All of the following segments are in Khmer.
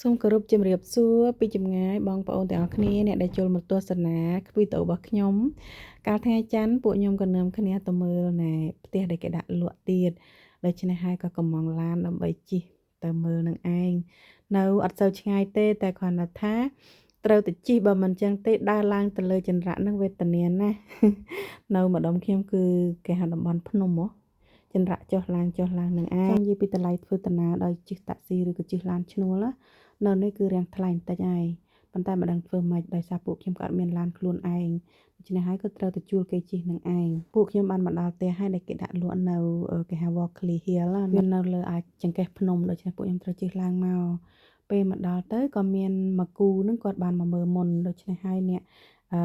សូមគោរពជំរាបសួរពីចម្ងាយបងប្អូនទាំងអស់គ្នាអ្នកដែលចូលមកទស្សនាវីដេអូរបស់ខ្ញុំកាលថ្ងៃច័ន្ទពួកខ្ញុំក៏នាំគ្នាទៅមើលណែផ្ទះដែលគេដាក់លក់ទៀតដូច្នេះហើយក៏កំងឡានដើម្បីជិះទៅមើលនឹងឯងនៅអត់សូវឆ្ងាយទេតែគ្រាន់តែថាត្រូវតែជិះបើមិនចឹងទេដើរឡើងទៅលើចន្ទ្រៈនឹងវេទនាណានៅម្ដុំខ្ញុំគឺគេហៅតំបន់ភ្នំហ៎ចន្ទ្រៈចុះឡើងនឹងឯងចង់និយាយពីតម្លៃធ្វើដំណើរដោយជិះតាក់ស៊ីឬក៏ជិះឡានឈ្នួលណានៅនេះគឺរាំងថ្លៃបន្តិចហើយប៉ុន្តែមិនដឹងធ្វើម៉េចដោយសារពួកខ្ញុំក៏អត់មានឡានខ្លួនឯងដូច្នេះហើយក៏ត្រូវទៅជួលគេជិះនឹងឯងពួកខ្ញុំបានមកដល់ផ្ទះហើយដែលគេដាក់លក់នៅគេហៅ Walkley Hill វានៅលើអាចចង្កេះភ្នំដូច្នេះពួកខ្ញុំត្រូវជិះឡើងមកពេលមកដល់ទៅក៏មានមកគូនឹងគាត់បានមកមើលមុនដូច្នេះហើយអ្នក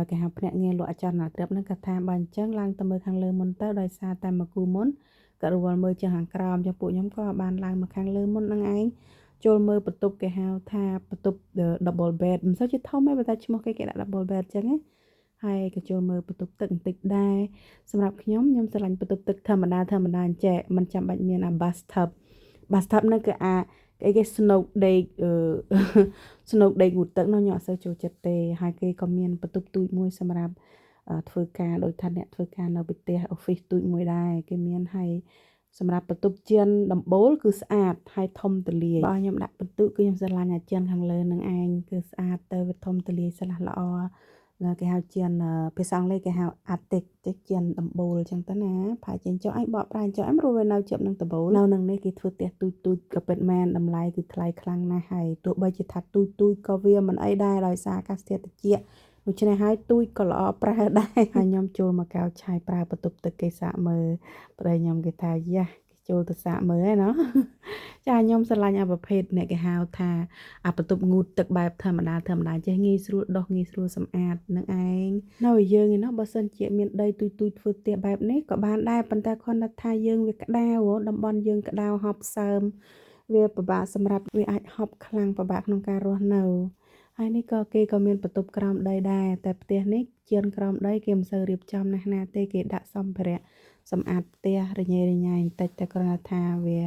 គេហៅភ្នាក់ងារលក់អចលនទ្រព្យនឹងគាត់ថាបើអញ្ចឹងឡើងទៅមើលខាងលើមុនទៅដោយសារតែមកគូមុនក៏រវល់មើលជាងខាងក្រោមចឹងពួកខ្ញុំក៏បានឡើងមកខាងលើមុននឹងឯងចូលមើលបន្ទប់គេហៅថាបន្ទប់ double bed មិនសូវជាធំទេតែឈ្មោះគេដាក់ double bed ចឹងណាហើយក៏ចូលមើលបន្ទប់ទឹកបន្តិចដែរសម្រាប់ខ្ញុំស្រឡាញ់បន្ទប់ទឹកធម្មតាអញ្ចេះមិនចាំបាច់មានអា bathtub ហ្នឹងគឺគេស្នូកដេកស្នូកដេកងូតទឹកនោះខ្ញុំអត់សូវចូលចិត្តទេហើយគេក៏មានបន្ទប់ទូចមួយសម្រាប់ធ្វើការដោយថាអ្នកធ្វើការនៅផ្ទះ office ទូចមួយដែរគេមានហើយសម្រាប់បន្ទប់ជឿនដំបូលគឺស្អាតហើយធំទូលាយបើខ្ញុំដាក់បន្ទុកគឺខ្ញុំស្រឡាញ់អាជឿនខាងលើនឹងឯងគឺស្អាតទៅវាធំទូលាយស្លាស់ល្អគេហៅជឿនភាសាអង់គ្លេសគេហៅ attic ជឿនដំបូលអញ្ចឹងទៅណាផាចេញចុះអញបកប្រែអញ្ចឹងអញព្រោះវានៅជាប់នឹងដំបូលនៅនឹងនេះគេធ្វើផ្ទះទូចក៏ពិតមែនតម្លៃគឺថ្លៃខ្លាំងណាស់ហើយទោះបីជាថាទូចក៏វាមិនអីដែរដោយសារអាកាសធាតុត្រជាក់ដូច្នេះហើយទូចក៏ល្អប្រើដែរហើយខ្ញុំចូលមកកោឆាយប្រើបន្ទប់ទឹកគេសាកមើលប្តីខ្ញុំគេថាយ៉ាចូលទៅសាកមើលឯណោះចាខ្ញុំស្រឡាញ់អាប្រភេទអ្នកគេហៅថាអាបន្ទប់ងូតទឹកបែបធម្មតាចេះងាយស្រួលដោះងាយស្រួលសម្អាតនឹងឯងនៅយើងឯណោះបើសិនជាមានដីទូចធ្វើផ្ទះបែបនេះក៏បានដែរប៉ុន្តែគ្រាន់តែថាយើងវាក្តៅតំបន់យើងក្តៅហប់សើមវាពិបាកសម្រាប់វាអាចហប់ខ្លាំងពិបាកក្នុងការរស់នៅហើយនេះគេក៏មានបន្ទប់ក្រោមដីដែរតែផ្ទះនេះជាក្រោមដីគេមិនសូវរៀបចំណាស់ទេគេដាក់សម្ភារៈសម្អាតផ្ទះរញ៉េរញ៉ៃបន្តិចតែគ្រាន់តែថាវា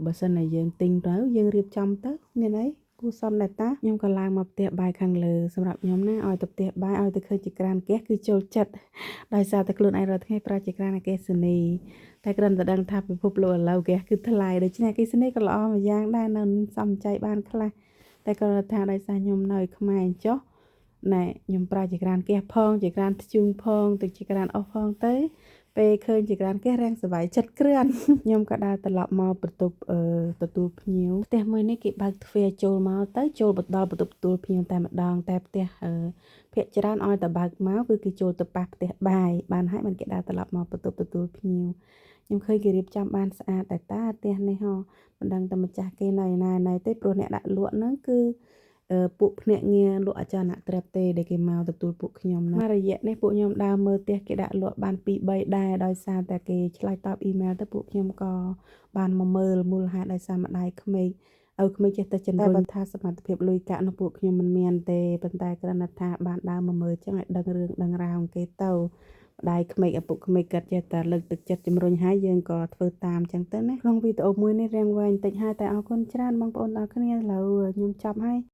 បើសិនតែយើងទិញទៅយើងរៀបចំទៅមានអីគួរសមដែរតាខ្ញុំក៏ឡើងមកផ្ទះបាយខាងលើសម្រាប់ខ្ញុំណាឲ្យទៅផ្ទះបាយឲ្យទៅឃើញជាក្រានហ្គាសគឺចូលចិត្តដោយសារតែខ្លួនឯងរាល់ថ្ងៃប្រើជាក្រានអគ្គិសនីតែគ្រាន់តែដឹងថាពិភពលោកឥឡូវហ្គាសគឺថ្លៃដូច្នេះអគ្គិសនីក៏ល្អមួយយ៉ាងដែរនៅសំចៃបានខ្លះតែគ្រាន់តែថាដោយសារខ្ញុំនៅខ្មែរអញ្ចោះណែខ្ញុំប្រើជាក្រានហ្គាសផងជាក្រានធ្យូងផងទៅជាក្រានអុសផងទៅពេលឃើញជាក្រានហ្គាសរាំងសบายចិត្តគ្រាន់ខ្ញុំក៏ដើរត្រឡប់មកបន្ទប់ទទួលភ្ញៀវផ្ទះមួយនេះគេបើកទ្វារចូលមកទៅចូលបន្តបន្ទប់ទទួលភ្ញៀវតែម្ដងតែផ្ទះភាគច្រើនឲ្យតែបើកមកគឺគេចូលទៅប៉ះផ្ទះបាយបានហើយមិនគេដើរត្រឡប់មកបន្ទប់ទទួលភ្ញៀវខ្ញុំឃើញគេរៀបចំបានស្អាតតែតាផ្ទះនេះហ៎មិនដឹងតែម្ចាស់គេនៅណាទេព្រោះអ្នកដាក់លក់ហ្នឹងគឺពួកភ្នាក់ងារលក់អចលនទ្រព្យទេដែលគេមកទទួលពួកខ្ញុំណារយៈនេះពួកខ្ញុំដើរមើលផ្ទះគេដាក់លក់បាន 2-3 ដែរដោយសារតែគេឆ្លើយតបអ៊ីមែលទៅពួកខ្ញុំក៏បានមកមើលមូលហេតុដោយសារម្ដាយក្មេកក្មេងចេះតែចិនរុញថាសមត្ថភាពលុយកាក់នោះពួកខ្ញុំមិនមានទេប៉ុន្តែគ្រាន់តែថាបានដើរមកមើលចឹងឲ្យដឹងរឿងដឹងរ៉ាវគេទៅម្ដាយក្មេកឪពុកក្មេកគាត់ចេះតែលើកទឹកចិត្តជំរុញឲ្យយើងក៏ធ្វើតាមចឹងទៅណាក្នុងវីដេអូមួយនេះរាំងវែងបន្តិចហើយតែអរគុណច្រើនបងប្អូនទាំងអស់គ្នាឥឡូវខ្ញុំចាប់ហើយ